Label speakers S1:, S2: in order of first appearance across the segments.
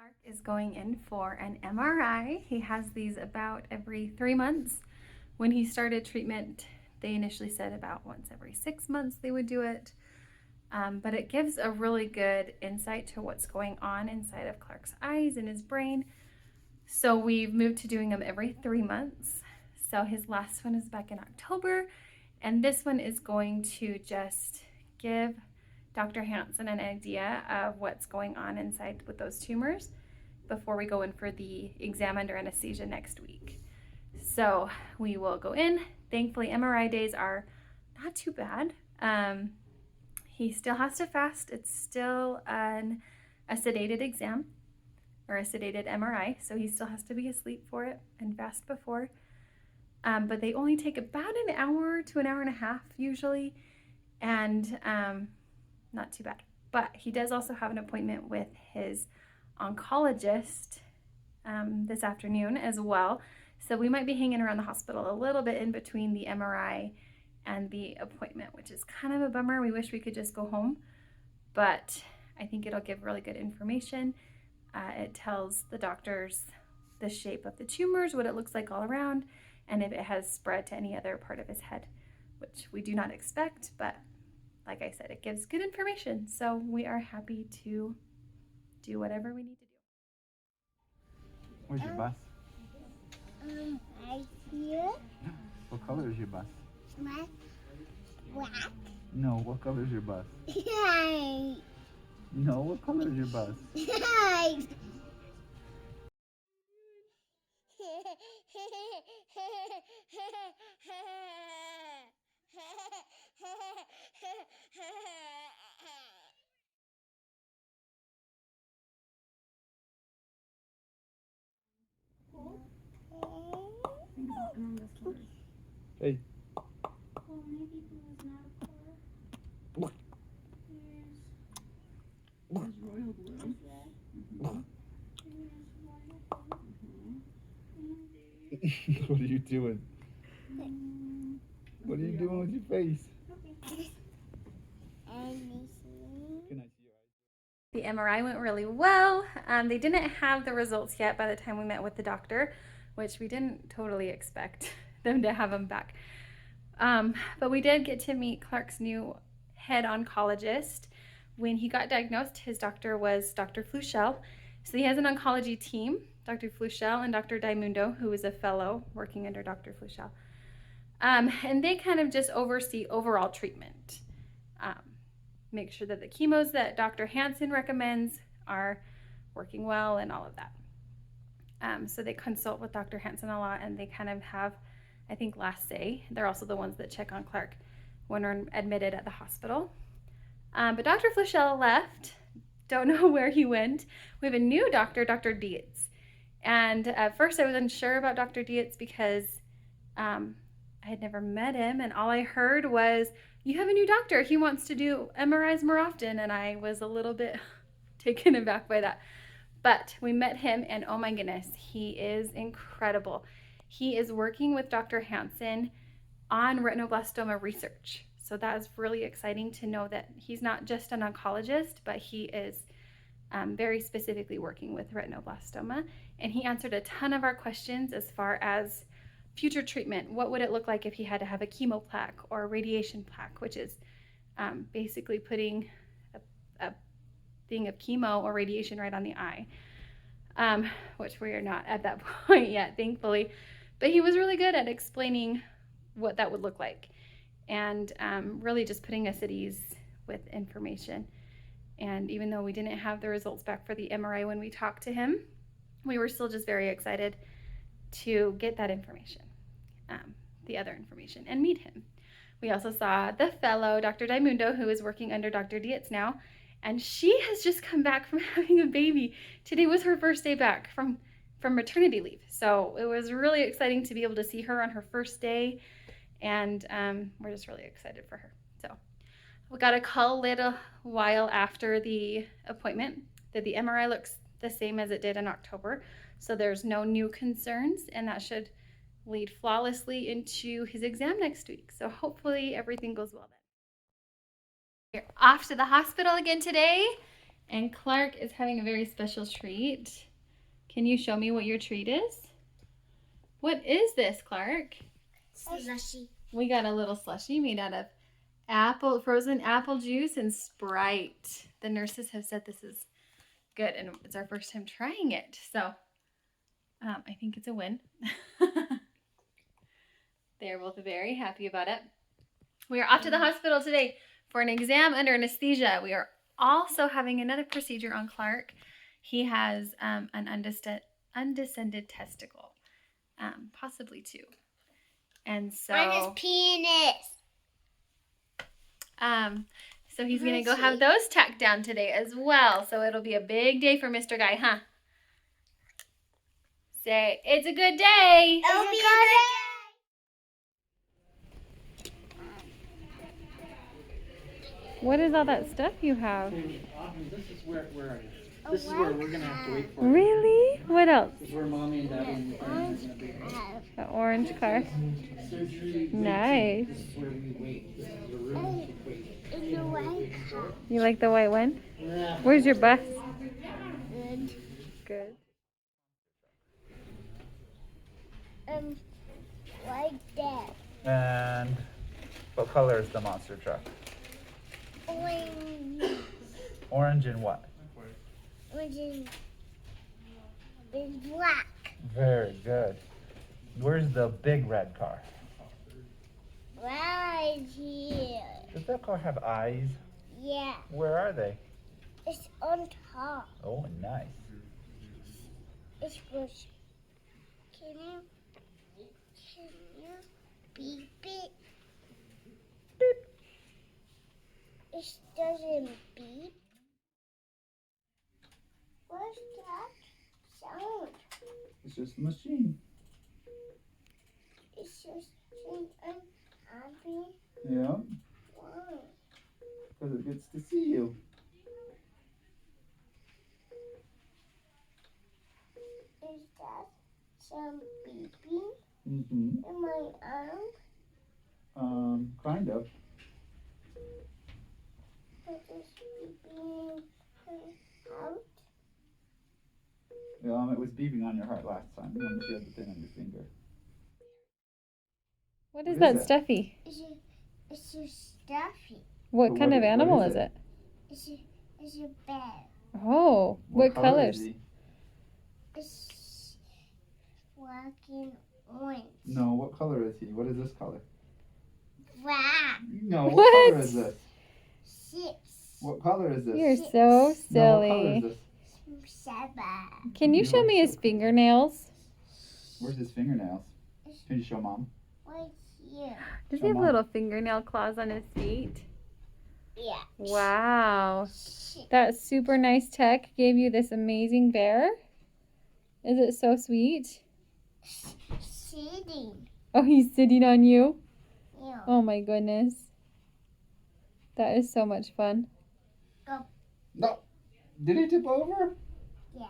S1: Klark is going in for an MRI. He has these about every 3 months. When he started treatment, they initially said about once every 6 months they would do it. But it gives a really good insight to what's going on inside of Klark's eyes and his brain. So we've moved to doing them every 3 months. So his last one is back in October, and this one is going to just give Dr. Hansen an idea of what's going on inside with those tumors before we go in for the exam under anesthesia next week. So we will go in. Thankfully, MRI days are not too bad. He still has to fast. It's still a sedated exam or a sedated MRI, so he still has to be asleep for it and fast before. But they only take about an hour to an hour and a half usually, and not too bad. But he does also have an appointment with his oncologist this afternoon as well. So we might be hanging around the hospital a little bit in between the MRI and the appointment, which is kind of a bummer. We wish we could just go home, but I think it'll give really good information. It tells the doctors the shape of the tumors, what it looks like all around, and if it has spread to any other part of his head, which we do not expect, but like I said, it gives good information. So we are happy to do whatever we need to do.
S2: Where's your bus?
S3: Right here.
S2: What color is your bus?
S3: Black.
S2: No, what color is your bus?
S3: Right.
S2: No, what color is your bus?
S3: Right.
S2: Hey. What are you doing? What are you doing with your face? Can I see your eyes?
S1: The MRI went really well. They didn't have the results yet by the time we met with the doctor, which we didn't totally expect them to have them back. But we did get to meet Klark's new head oncologist. When he got diagnosed, his doctor was Dr. Fluchel. So he has an oncology team, Dr. Fluchel and Dr. Daimundo, who is a fellow working under Dr. Fluchel. And they kind of just oversee overall treatment. Make sure that the chemos that Dr. Hansen recommends are working well and all of that. So they consult with Dr. Hansen a lot, and they kind of have, I think, last say. They're also the ones that check on Klark when we're admitted at the hospital. But Dr. Fluchel left. Don't know where he went. We have a new doctor, Dr. Dietz. And at first I was unsure about Dr. Dietz because I had never met him, and all I heard was, you have a new doctor. He wants to do MRIs more often, and I was a little bit taken aback by that. But we met him, and oh my goodness, he is incredible. He is working with Dr. Hansen on retinoblastoma research. So that is really exciting to know that he's not just an oncologist, but he is very specifically working with retinoblastoma. And he answered a ton of our questions as far as future treatment. What would it look like if he had to have a chemo plaque or a radiation plaque, which is basically putting a thing of chemo or radiation right on the eye, which we are not at that point yet, thankfully. But he was really good at explaining what that would look like, and really just putting us at ease with information. And even though we didn't have the results back for the MRI when we talked to him, we were still just very excited to get that information, the other information, and meet him. We also saw the fellow, Dr. Daimundo, who is working under Dr. Dietz now, and she has just come back from having a baby. Today was her first day back from maternity leave. So it was really exciting to be able to see her on her first day, and we're just really excited for her. So we got a call a little while after the appointment that the MRI looks the same as it did in October. So there's no new concerns, and that should lead flawlessly into his exam next week. So hopefully everything goes well then. We're off to the hospital again today, And Klark is having a very special treat. Can you show me what your treat is? What is this, Klark?
S3: Slushy.
S1: We got a little slushie made out of frozen apple juice and Sprite. The nurses have said this is good, and it's our first time trying it. So I think it's a win. They're both very happy about it. We are off to the hospital today for an exam under anesthesia. We are also having another procedure on Klark. He has an undescended testicle, possibly two. And so
S3: Mine is penis.
S1: So he's going to go have those tacked down today as well. So it'll be a big day for Mr. Guy, huh? Say, it's a good day.
S3: It'll be a good day.
S1: What is all that stuff you have?
S4: This is where are you? This is where we're gonna have to wait for.
S1: Really? What else?
S4: This is where mommy and daddy and the parents are gonna be.
S1: The orange car.
S4: Surgery.
S1: Nice.
S4: This is where we wait. This is the room we wait.
S3: In the white car.
S1: You like the white one?
S4: Yeah.
S1: Where's your bus?
S3: Good.
S1: Good.
S3: Like that.
S2: And what color is the monster truck?
S3: Orange.
S2: Orange and what?
S3: Which is black.
S2: Very good. Where's the big red car?
S3: Right here.
S2: Does that car have eyes?
S3: Yeah.
S2: Where are they?
S3: It's on top.
S2: Oh, nice.
S3: It's bush. Can you beep it? Beep. It doesn't beep. What's that sound?
S2: It's just a machine.
S3: It's just saying I'm happy.
S2: Yeah,
S3: Why?
S2: because it gets to see you.
S3: Is that some beeping
S2: Mm-hmm.
S3: in my arm?
S2: Kind of.
S3: But it's beeping out.
S2: It was beeping on your heart last time. Remember, she had the thing on your finger.
S1: What is
S2: What
S1: that
S2: is it?
S1: stuffy?
S3: It's a stuffy.
S1: What
S2: But
S1: kind
S2: what
S1: of
S2: is- what
S1: animal
S2: is
S1: is
S2: it?
S1: it?
S3: It's a bear.
S1: Oh, what
S2: color
S1: colors?
S2: is he?
S3: It's black and orange.
S2: No, what color is he? What is this color?
S3: Black.
S2: No, what,
S1: What?
S2: color is this?
S3: 6.
S2: What color is this?
S1: You're so
S2: No, what color is
S1: silly.
S2: this?
S3: 7.
S1: Can you show me his fingernails?
S2: Where's his fingernails? Can you show mom?
S3: Right here.
S1: Does
S2: Show
S1: he have
S2: Mom.
S1: little fingernail claws on his feet?
S3: Yeah.
S1: Wow.
S3: 6.
S1: That super nice tech gave you this amazing bear? Is it so sweet?
S3: Sitting.
S1: Oh, he's sitting on you?
S3: Yeah.
S1: Oh my goodness. That is so much fun.
S2: No. Did he tip over?
S3: Yeah.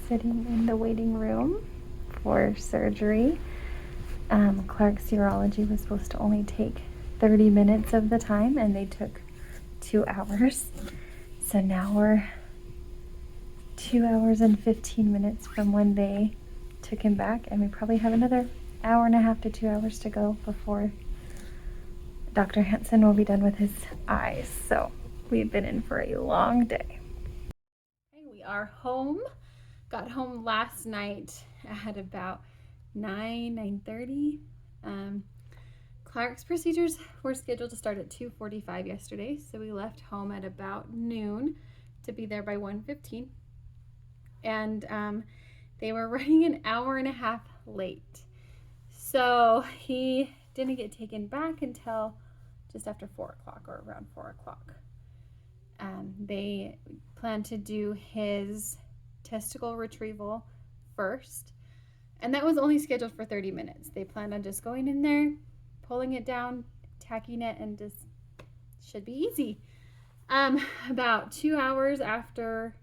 S1: Sitting in the waiting room for surgery. Klark's urology was supposed to only take 30 minutes of the time, and they took 2 hours. So now we're 2 hours and 15 minutes from when they took him back, and we probably have another hour and a half to 2 hours to go before Dr. Hansen will be done with his eyes. So we've been in for a long day. Okay, we are home. Got home last night at about 9:30. Klark's procedures were scheduled to start at 2:45 yesterday, so we left home at about noon to be there by 1:15. And they were running an hour and a half late. So he didn't get taken back until just after 4 o'clock or around 4 o'clock. They plan to do his testicle retrieval first, and that was only scheduled for 30 minutes. They planned on just going in there, pulling it down, tacking it, and just should be easy. About 2 hours after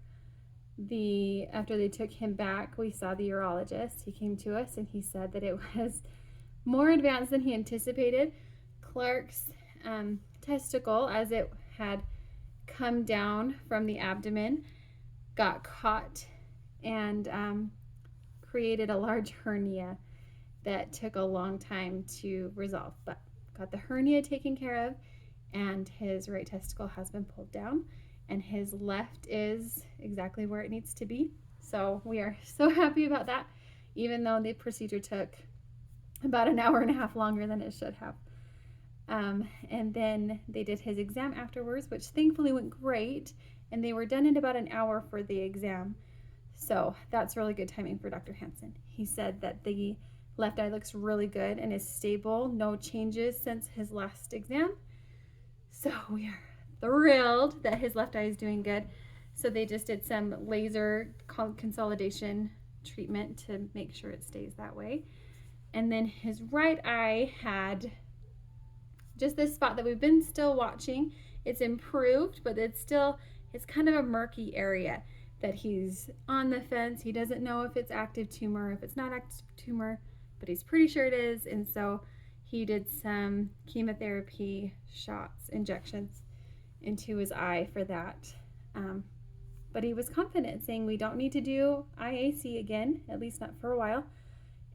S1: they took him back, we saw the urologist. He came to us and he said that it was more advanced than he anticipated. Klark's testicle, as it had come down from the abdomen, got caught and created a large hernia that took a long time to resolve, but got the hernia taken care of, and his right testicle has been pulled down, and his left is exactly where it needs to be. So we are so happy about that, even though the procedure took about an hour and a half longer than it should have. And then they did his exam afterwards, which thankfully went great, and they were done in about an hour for the exam. So that's really good timing for Dr. Hansen. He said that the left eye looks really good and is stable, no changes since his last exam. So we are thrilled that his left eye is doing good. So they just did some laser consolidation treatment to make sure it stays that way. And then his right eye had just this spot that we've been still watching. It's improved, but it's kind of a murky area that he's on the fence. He doesn't know if it's active tumor, if it's not active tumor, but he's pretty sure it is. And so he did some chemotherapy shots, injections into his eye for that. But he was confident, saying we don't need to do IAC again, at least not for a while,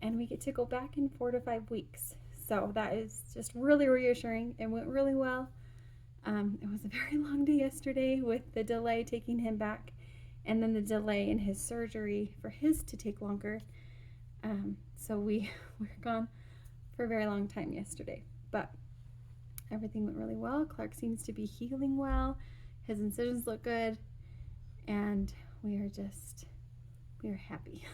S1: and we get to go back in 4 to 5 weeks. So that is just really reassuring. It went really well. It was a very long day yesterday with the delay taking him back, and then the delay in his surgery for his to take longer. So we were gone for a very long time yesterday, but everything went really well. Klark seems to be healing well. His incisions look good, and we are happy.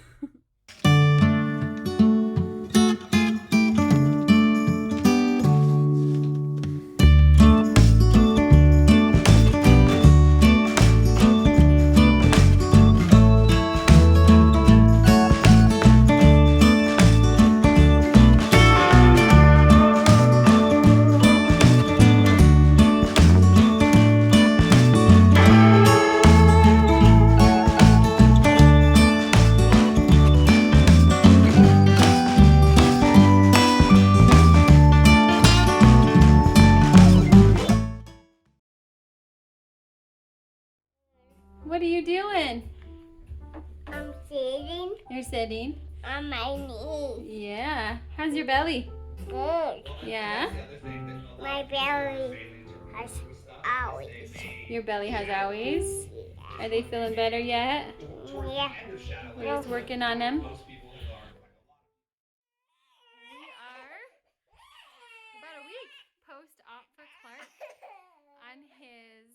S1: What are you doing?
S3: I'm sitting
S1: You're sitting.
S3: on my knee.
S1: Yeah. How's your belly?
S3: Good.
S1: Yeah.
S3: My belly has owies.
S1: Your belly has owies. Are they feeling better yet?
S3: Yeah.
S1: We're just working on them. We are about a week post-op for Klark on his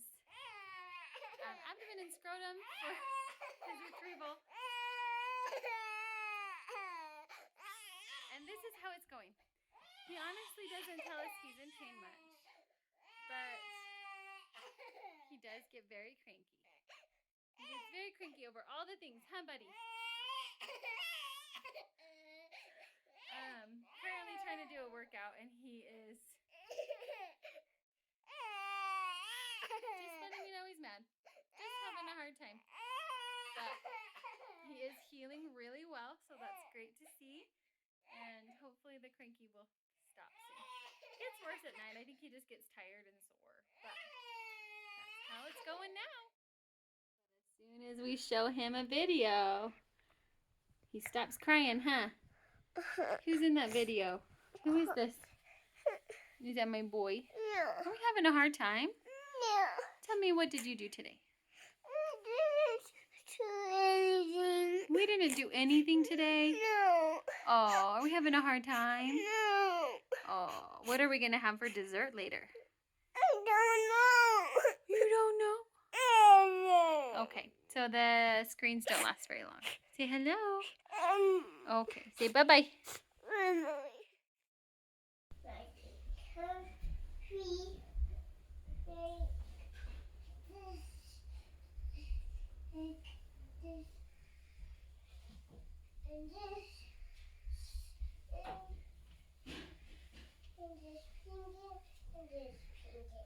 S1: abdomen and scrotum for his retrieval. And this is how it's going. He honestly doesn't tell us he's in pain much, but he does get very cranky. He gets very cranky over all the things, huh, buddy? Currently trying to do a workout, and he is just letting me know he's mad. Just having a hard time. But he is healing really well, so that's great to see. And hopefully the cranky will stop soon. It gets worse at night. I think he just gets tired and sore. But that's how it's going now. As soon as we show him a video, he stops crying, huh? Who's in that video? Who is this? Is that my boy? Are we having a hard time?
S3: No.
S1: Tell me, what did you do today?
S3: No.
S1: We didn't do anything today.
S3: No.
S1: Oh, are we having a hard time?
S3: No.
S1: Oh, what are we going to have for dessert later?
S3: I don't know.
S1: You don't know?
S3: I
S1: Okay, so the screens don't last very long. Say hello.
S3: don't know.
S1: Okay, say bye-bye.
S3: Like, 2, 3, And this. And this finger. And this finger.